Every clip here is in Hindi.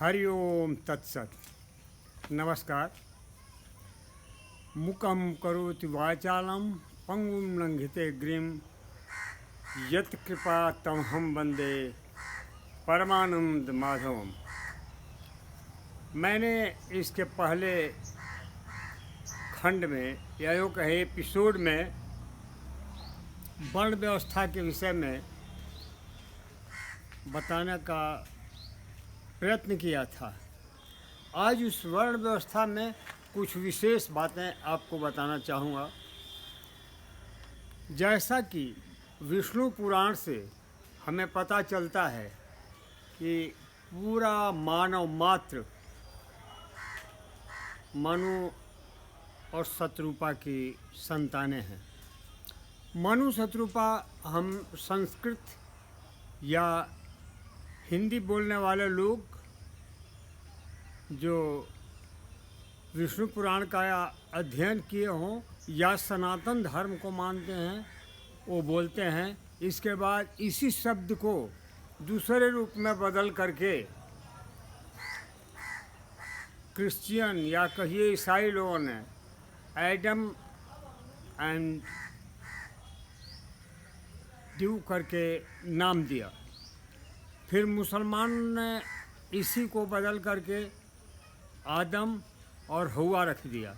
हरि ओम तत्सत। नमस्कार। मुकं करोति वाचालं पंगुं लंघिते गिरिं यत् कृपा तमहं वंदे परमानंद माधवम। मैंने इसके पहले खंड में या यूँ कहे एपिसोड में वर्ण व्यवस्था के विषय में बताने का प्रयत्न किया था। आज उस वर्ण व्यवस्था में कुछ विशेष बातें आपको बताना चाहूँगा। जैसा कि विष्णु पुराण से हमें पता चलता है कि पूरा मानव मात्र मनु और शत्रुपा की संतानें हैं। मनु शत्रुपा हम संस्कृत या हिंदी बोलने वाले लोग जो विष्णु पुराण का अध्ययन किए हों या सनातन धर्म को मानते हैं वो बोलते हैं। इसके बाद इसी शब्द को दूसरे रूप में बदल करके क्रिश्चियन या कहिए ईसाई लोगों ने एडम एंड ड्यू करके नाम दिया। फिर मुसलमान ने इसी को बदल करके आदम और हवा रख दिया।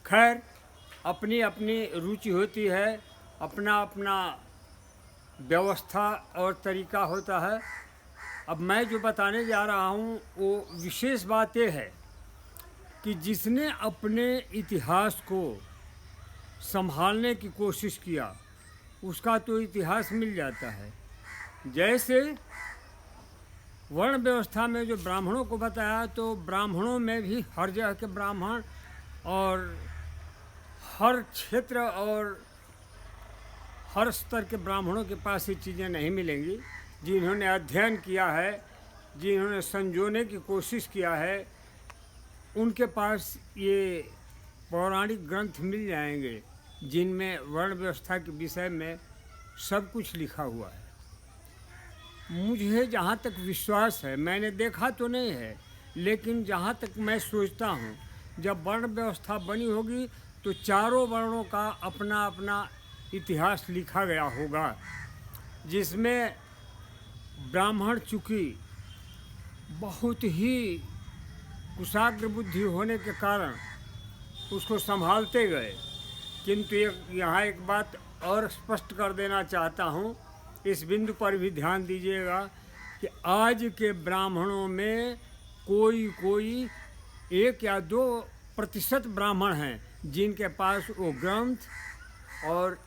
खैर, अपनी अपनी रुचि होती है, अपना अपना व्यवस्था और तरीका होता है। अब मैं जो बताने जा रहा हूँ वो विशेष बात ये है कि जिसने अपने इतिहास को संभालने की कोशिश किया उसका तो इतिहास मिल जाता है। जैसे वर्ण व्यवस्था में जो ब्राह्मणों को बताया, तो ब्राह्मणों में भी हर जगह के ब्राह्मण और हर क्षेत्र और हर स्तर के ब्राह्मणों के पास ये चीज़ें नहीं मिलेंगी। जिन्होंने अध्ययन किया है, जिन्होंने संजोने की कोशिश किया है, उनके पास ये पौराणिक ग्रंथ मिल जाएंगे जिनमें वर्ण व्यवस्था के विषय में सब कुछ लिखा हुआ है। मुझे जहाँ तक विश्वास है, मैंने देखा तो नहीं है, लेकिन जहाँ तक मैं सोचता हूँ, जब वर्ण व्यवस्था बनी होगी तो चारों वर्णों का अपना अपना इतिहास लिखा गया होगा, जिसमें ब्राह्मण चूँकि बहुत ही कुशाग्र बुद्धि होने के कारण उसको संभालते गए। किंतु यहाँ एक बात और स्पष्ट कर देना चाहता हूँ, इस बिंदु पर भी ध्यान दीजिएगा कि आज के ब्राह्मणों में कोई 1 या 2% ब्राह्मण हैं जिनके पास वो ग्रंथ और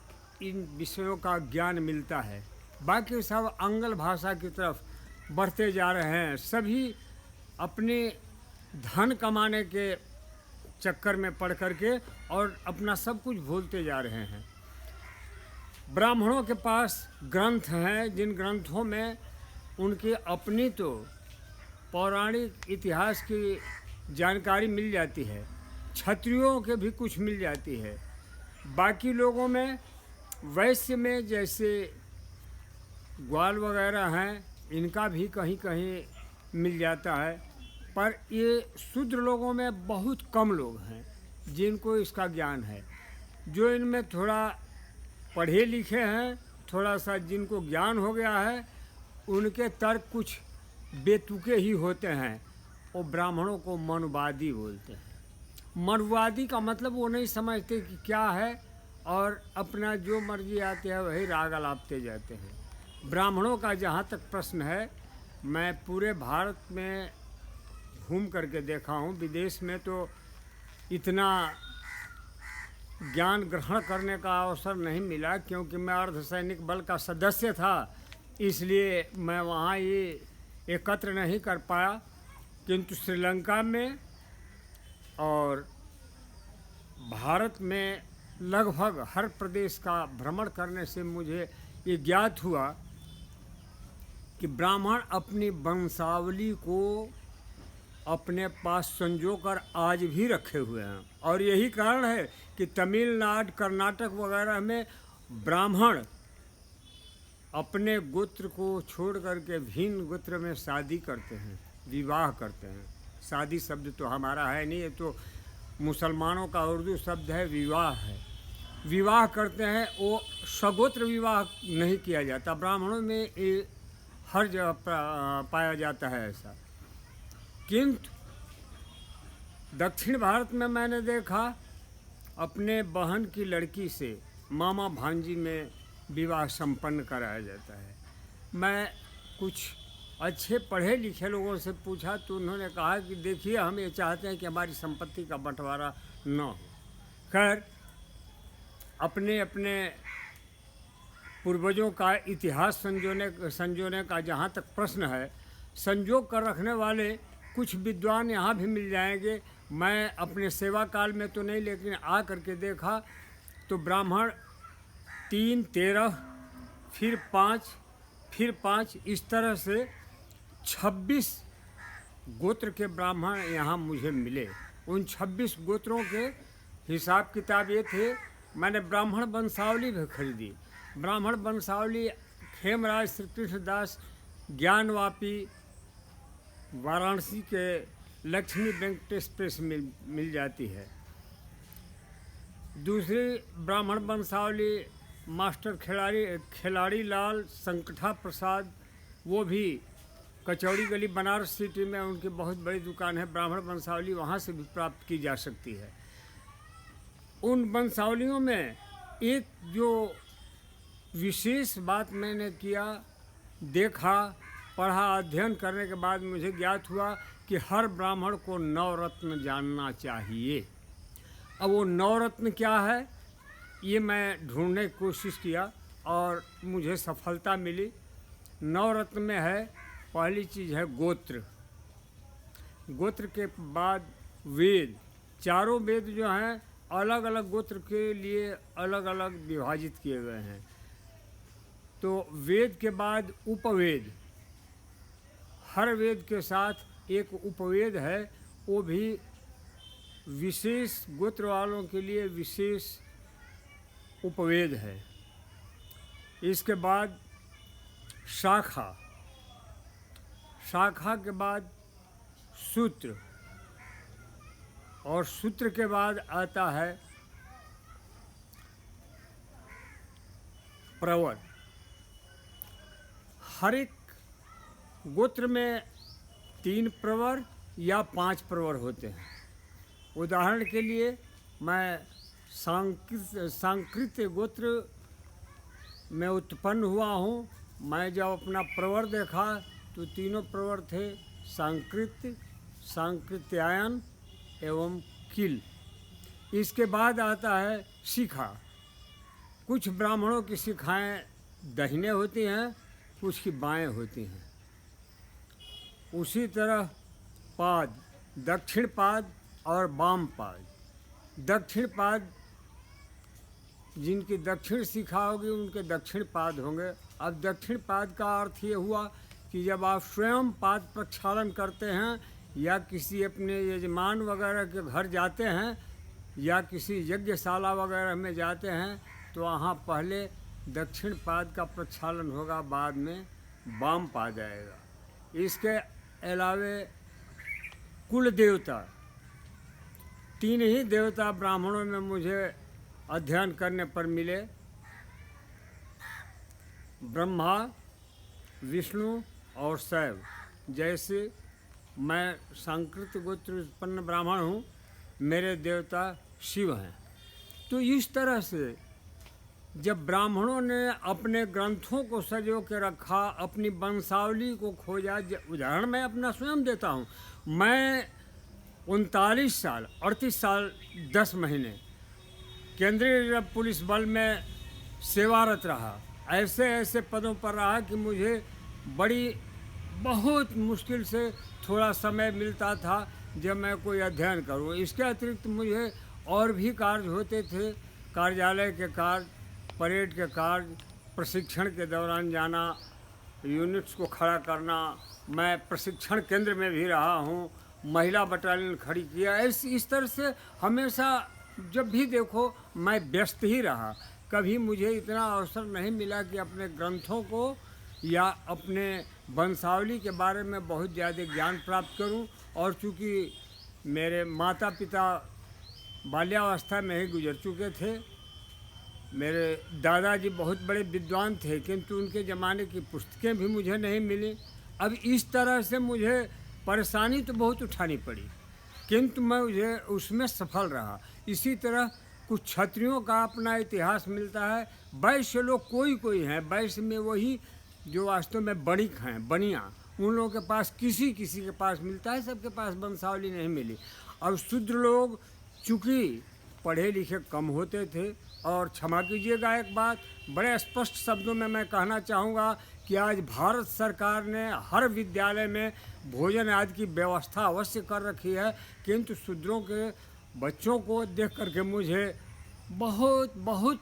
इन विषयों का ज्ञान मिलता है। बाकी सब आंग्ल भाषा की तरफ बढ़ते जा रहे हैं। सभी अपने धन कमाने के चक्कर में पड़ करके और अपना सब कुछ भूलते जा रहे हैं। ब्राह्मणों के पास ग्रंथ हैं, जिन ग्रंथों में उनकी अपनी तो पौराणिक इतिहास की जानकारी मिल जाती है, क्षत्रियों के भी कुछ मिल जाती है। बाकी लोगों में वैश्य में जैसे ग्वाल वगैरह हैं, इनका भी कहीं कहीं मिल जाता है, पर ये शूद्र लोगों में बहुत कम लोग हैं जिनको इसका ज्ञान है। जो इनमें थोड़ा पढ़े लिखे हैं, थोड़ा सा जिनको ज्ञान हो गया है, उनके तर्क कुछ बेतुके ही होते हैं। वो ब्राह्मणों को मनुवादी बोलते हैं। मनुवादी का मतलब वो नहीं समझते कि क्या है और अपना जो मर्जी आते हैं वही राग अलापते जाते हैं। ब्राह्मणों का जहाँ तक प्रश्न है, मैं पूरे भारत में घूम करके देखा हूँ। विदेश में तो इतना ज्ञान ग्रहण करने का अवसर नहीं मिला, क्योंकि मैं अर्धसैनिक बल का सदस्य था, इसलिए मैं वहाँ ये एकत्र नहीं कर पाया। किंतु श्रीलंका में और भारत में लगभग हर प्रदेश का भ्रमण करने से मुझे ये ज्ञात हुआ कि ब्राह्मण अपनी वंशावली को अपने पास संजोकर आज भी रखे हुए हैं। और यही कारण है कि तमिलनाडु, कर्नाटक वगैरह में ब्राह्मण अपने गोत्र को छोड़ करके भिन्न गोत्र में शादी करते हैं। विवाह करते हैं। शादी शब्द तो हमारा है नहीं, ये तो मुसलमानों का उर्दू शब्द है, विवाह है। विवाह करते हैं, वो सगोत्र विवाह नहीं किया जाता। ब्राह्मणों में ये हर जगह पाया जाता है ऐसा। किंतु दक्षिण भारत में मैंने देखा अपने बहन की लड़की से मामा भांजी में विवाह संपन्न कराया जाता है। मैं कुछ अच्छे पढ़े लिखे लोगों से पूछा तो उन्होंने कहा कि देखिए, हम ये चाहते हैं कि हमारी संपत्ति का बंटवारा न हो। खैर, अपने अपने पूर्वजों का इतिहास संजोने का जहाँ तक प्रश्न है, संजोग कर रखने वाले कुछ विद्वान यहाँ भी मिल जाएंगे। मैं अपने सेवा काल में तो नहीं, लेकिन आ करके देखा तो ब्राह्मण 3, 13, फिर 5, इस तरह से 26 गोत्र के ब्राह्मण यहाँ मुझे मिले। उन 26 गोत्रों के हिसाब किताब ये थे। मैंने ब्राह्मण वंशावली भी खरीदी। ब्राह्मण वंशावली खेमराज श्री कृष्णदास ज्ञानवापी वाराणसी के लक्ष्मी वेंकटेश प्रेस में मिल जाती है। दूसरी ब्राह्मण वंशावली मास्टर खिलाड़ी लाल संकठा प्रसाद, वो भी कचौड़ी गली बनारस सिटी में उनकी बहुत बड़ी दुकान है। ब्राह्मण वंशावली वहाँ से भी प्राप्त की जा सकती है। उन वंशावलियों में एक जो विशेष बात मैंने किया, देखा, पढ़ा, अध्ययन करने के बाद मुझे ज्ञात हुआ कि हर ब्राह्मण को नवरत्न जानना चाहिए। अब वो नवरत्न क्या है, ये मैं ढूंढने की कोशिश किया और मुझे सफलता मिली। नवरत्न में है, पहली चीज़ है गोत्र। गोत्र के बाद वेद। चारों वेद जो हैं अलग अलग गोत्र के लिए अलग अलग विभाजित किए गए हैं। तो वेद के बाद उपवेद, हर वेद के साथ एक उपवेद है, वो भी विशेष गोत्र वालों के लिए विशेष उपवेद है। इसके बाद शाखा, शाखा के बाद सूत्र, और सूत्र के बाद आता है प्रवर। हर एक गोत्र में 3 प्रवर या 5 प्रवर होते हैं। उदाहरण के लिए मैं सांकृत्य गोत्र में उत्पन्न हुआ हूँ। मैं जब अपना प्रवर देखा तो 3 प्रवर थे, सांकृत्य, सांकृत्यायन एवं किल। इसके बाद आता है शिखा। कुछ ब्राह्मणों की शिखाएँ दाहिने होती हैं, कुछ की बाएं होती हैं। उसी तरह पाद, दक्षिण पाद और वाम पाद। दक्षिण पाद, जिनकी दक्षिण शिखा होगी उनके दक्षिण पाद होंगे। अब दक्षिण पाद का अर्थ ये हुआ कि जब आप स्वयं पाद प्रक्षालन करते हैं या किसी अपने यजमान वगैरह के घर जाते हैं या किसी यज्ञशाला वगैरह में जाते हैं तो वहाँ पहले दक्षिण पाद का प्रक्षालन होगा, बाद में वाम पाद आएगा। इसके अलावे कुल देवता, 3 ही देवता ब्राह्मणों में मुझे अध्ययन करने पर मिले, ब्रह्मा, विष्णु और शैव। जैसे मैं सांकृत गोत्र उत्पन्न ब्राह्मण हूँ, मेरे देवता शिव हैं। तो इस तरह से जब ब्राह्मणों ने अपने ग्रंथों को सजो के रखा, अपनी वंशावली को खोजा। उदाहरण मैं अपना स्वयं देता हूँ। मैं 39 साल 38 साल 10 महीने केंद्रीय रिजर्व पुलिस बल में सेवारत रहा। ऐसे ऐसे पदों पर रहा कि मुझे बहुत मुश्किल से थोड़ा समय मिलता था जब मैं कोई अध्ययन करूँ। इसके अतिरिक्त मुझे और भी कार्य होते थे, कार्यालय के कार्य, परेड के कार्य, प्रशिक्षण के दौरान जाना, यूनिट्स को खड़ा करना। मैं प्रशिक्षण केंद्र में भी रहा हूँ, महिला बटालियन खड़ी किया। इस तरह से हमेशा जब भी देखो मैं व्यस्त ही रहा। कभी मुझे इतना अवसर नहीं मिला कि अपने ग्रंथों को या अपने वंशावली के बारे में बहुत ज़्यादा ज्ञान प्राप्त करूं। और चूँकि मेरे माता पिता बाल्यावस्था में ही गुजर चुके थे, मेरे दादाजी बहुत बड़े विद्वान थे, किंतु उनके ज़माने की पुस्तकें भी मुझे नहीं मिली। अब इस तरह से मुझे परेशानी तो बहुत उठानी पड़ी, किंतु मैं मुझे उसमें सफल रहा। इसी तरह कुछ क्षत्रियों का अपना इतिहास मिलता है। वैश्य लोग कोई कोई हैं, वैश्य में वही जो वास्तव में बणिक हैं, बनिया, उन लोगों के पास किसी किसी के पास मिलता है, सबके पास वंशावली नहीं मिली। और शूद्र लोग चूँकि पढ़े लिखे कम होते थे। और क्षमा कीजिएगा एक बात, बड़े स्पष्ट शब्दों में मैं कहना चाहूँगा कि आज भारत सरकार ने हर विद्यालय में भोजन आदि की व्यवस्था अवश्य कर रखी है, किंतु शूद्रों के बच्चों को देख करके मुझे बहुत बहुत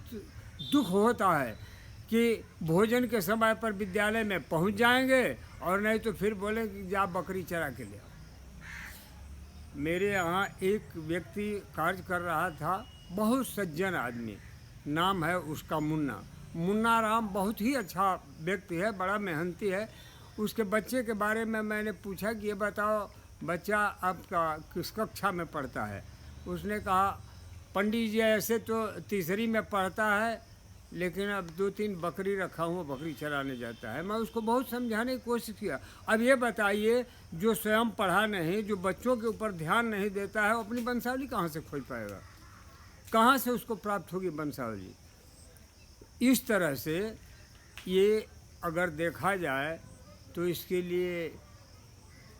दुख होता है कि भोजन के समय पर विद्यालय में पहुंच जाएंगे और नहीं तो फिर बोले कि जा बकरी चरा के ले आओ। मेरे यहाँ एक व्यक्ति कार्य कर रहा था, बहुत सज्जन आदमी, नाम है उसका मुन्ना। मुन्ना राम बहुत ही अच्छा व्यक्ति है, बड़ा मेहनती है। उसके बच्चे के बारे में मैंने पूछा कि ये बताओ बच्चा आपका किस कक्षा में पढ़ता है। उसने कहा पंडित जी ऐसे तो तीसरी में पढ़ता है, लेकिन अब 2-3 बकरी रखा हूँ, बकरी चराने जाता है। मैं उसको बहुत समझाने की कोशिश किया। अब ये बताइए, जो स्वयं पढ़ा नहीं, जो बच्चों के ऊपर ध्यान नहीं देता है, वो अपनी वंशावली कहाँ से खोज पाएगा, कहाँ से उसको प्राप्त होगी वंशावली। इस तरह से ये अगर देखा जाए तो इसके लिए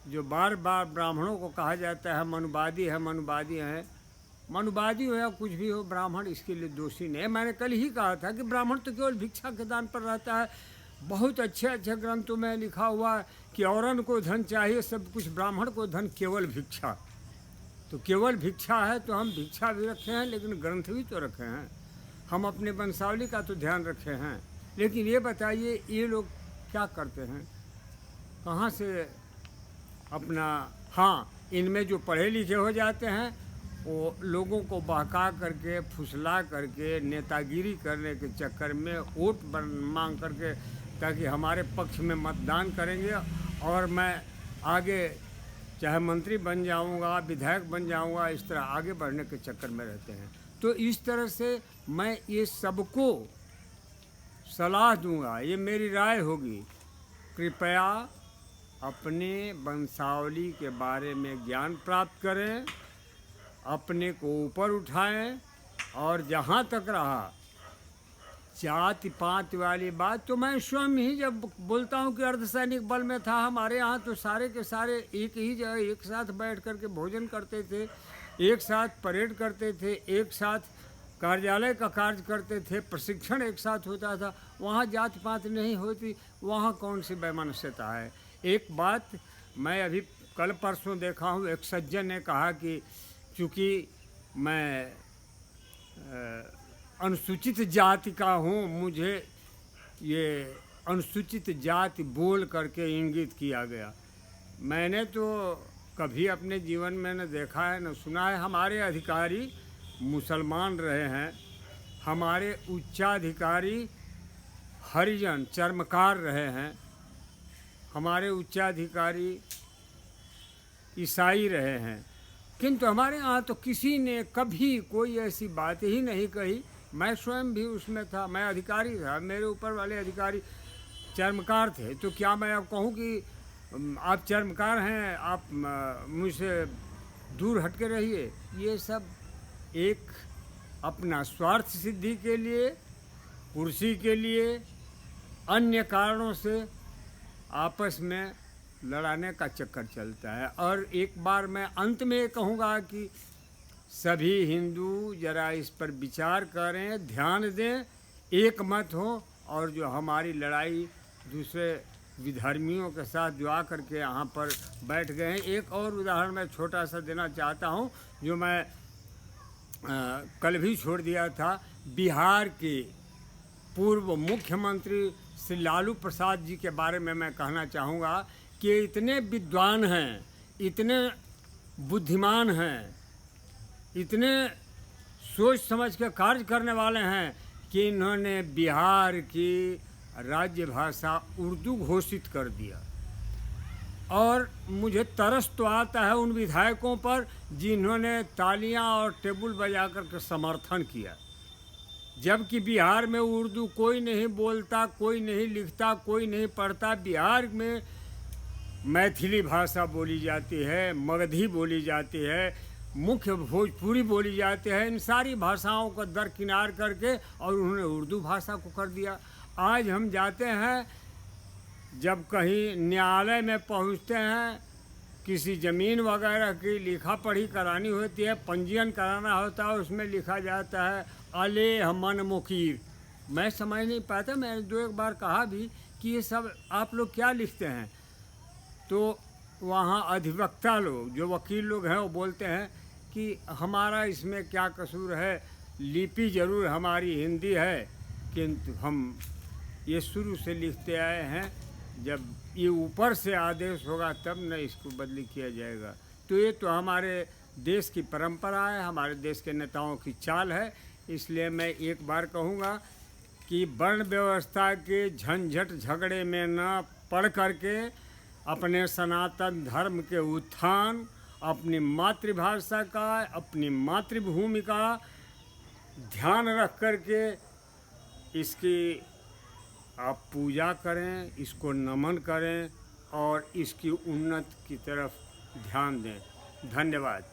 जो बार बार ब्राह्मणों को कहा जाता है मनुवादी है, मनुवादी हैं, मनुवादी हो या कुछ भी हो, ब्राह्मण इसके लिए दोषी नहीं है। मैंने कल ही कहा था कि ब्राह्मण तो केवल भिक्षा के दान पर रहता है। बहुत अच्छे अच्छे ग्रंथों में लिखा हुआ है कि औरन को धन चाहिए सब कुछ, ब्राह्मण को धन केवल भिक्षा। तो केवल भिक्षा है तो हम भिक्षा भी रखे हैं, लेकिन ग्रंथ भी तो रखे हैं। हम अपने वंशावली का तो ध्यान रखे हैं। लेकिन ये बताइए ये लोग क्या करते हैं, कहाँ से अपना, हाँ, इनमें जो पढ़े लिखे हो जाते हैं वो लोगों को बहका करके, फुसला करके, नेतागिरी करने के चक्कर में वोट मांग करके, ताकि हमारे पक्ष में मतदान करेंगे और मैं आगे चाहे मंत्री बन जाऊंगा, विधायक बन जाऊंगा, इस तरह आगे बढ़ने के चक्कर में रहते हैं। तो इस तरह से मैं ये सबको सलाह दूंगा, ये मेरी राय होगी, कृपया अपने वंशावली के बारे में ज्ञान प्राप्त करें, अपने को ऊपर उठाएं। और जहाँ तक रहा जाति पात वाली बात, तो मैं स्वयं ही जब बोलता हूँ कि अर्धसैनिक बल में था, हमारे यहाँ तो सारे के सारे एक ही जगह एक साथ बैठ करके भोजन करते थे, एक साथ परेड करते थे, एक साथ कार्यालय का कार्य करते थे, प्रशिक्षण एक साथ होता था। वहाँ जाति पात नहीं होती, वहाँ कौन सी वैमनस्यता है। एक बात मैं अभी कल परसों देखा हूँ, एक सज्जन ने कहा कि चूँकि मैं अनुसूचित जाति का हूँ, मुझे ये अनुसूचित जाति बोल करके इंगित किया गया। मैंने तो कभी अपने जीवन में न देखा है न सुना है। हमारे अधिकारी मुसलमान रहे हैं, हमारे उच्चाधिकारी हरिजन चर्मकार रहे हैं, हमारे उच्चाधिकारी ईसाई रहे हैं, किंतु हमारे यहाँ तो किसी ने कभी कोई ऐसी बात ही नहीं कही। मैं स्वयं भी उसमें था, मैं अधिकारी था, मेरे ऊपर वाले अधिकारी चर्मकार थे। तो क्या मैं अब कहूँ कि आप चर्मकार हैं, आप मुझसे दूर हट के रहिए। ये सब एक अपना स्वार्थ सिद्धि के लिए, कुर्सी के लिए, अन्य कारणों से आपस में लड़ाने का चक्कर चलता है। और एक बार मैं अंत में ये कहूँगा कि सभी हिंदू जरा इस पर विचार करें, ध्यान दें, एक मत हो। और जो हमारी लड़ाई दूसरे विधर्मियों के साथ जो आकर के यहाँ पर बैठ गए हैं, एक और उदाहरण मैं छोटा सा देना चाहता हूँ, जो मैं कल भी छोड़ दिया था। बिहार के पूर्व मुख्यमंत्री श्री लालू प्रसाद जी के बारे में मैं कहना चाहूँगा कि इतने विद्वान हैं, इतने बुद्धिमान हैं, इतने सोच समझ के कार्य करने वाले हैं कि इन्होंने बिहार की राज्य भाषा उर्दू घोषित कर दिया। और मुझे तरस तो आता है उन विधायकों पर जिन्होंने तालियां और टेबल बजा कर के समर्थन किया, जबकि बिहार में उर्दू कोई नहीं बोलता, कोई नहीं लिखता, कोई नहीं पढ़ता। बिहार में मैथिली भाषा बोली जाती है, मगधी बोली जाती है, मुख्य भोजपुरी बोली जाती है। इन सारी भाषाओं को दरकिनार करके और उन्होंने उर्दू भाषा को कर दिया। आज हम जाते हैं, जब कहीं न्यायालय में पहुंचते हैं, किसी ज़मीन वगैरह की लिखा पढ़ी करानी होती है, पंजीयन कराना होता है, उसमें लिखा जाता है अले हमन मुकीर। मैं समझ नहीं पाता, मैंने दो एक बार कहा भी कि ये सब आप लोग क्या लिखते हैं। तो वहाँ अधिवक्ता लोग, जो वकील लोग हैं, वो बोलते हैं कि हमारा इसमें क्या कसूर है, लिपि ज़रूर हमारी हिंदी है, किंतु हम ये शुरू से लिखते आए हैं, जब ये ऊपर से आदेश होगा तब न इसको बदली किया जाएगा। तो ये तो हमारे देश की परंपरा है, हमारे देश के नेताओं की चाल है। इसलिए मैं एक बार कहूँगा कि वर्ण व्यवस्था के झंझट झगड़े में न पड़ करके अपने सनातन धर्म के उत्थान, अपनी मातृभाषा का, अपनी मातृभूमि का ध्यान रख करके इसकी आप पूजा करें, इसको नमन करें और इसकी उन्नति की तरफ ध्यान दें। धन्यवाद।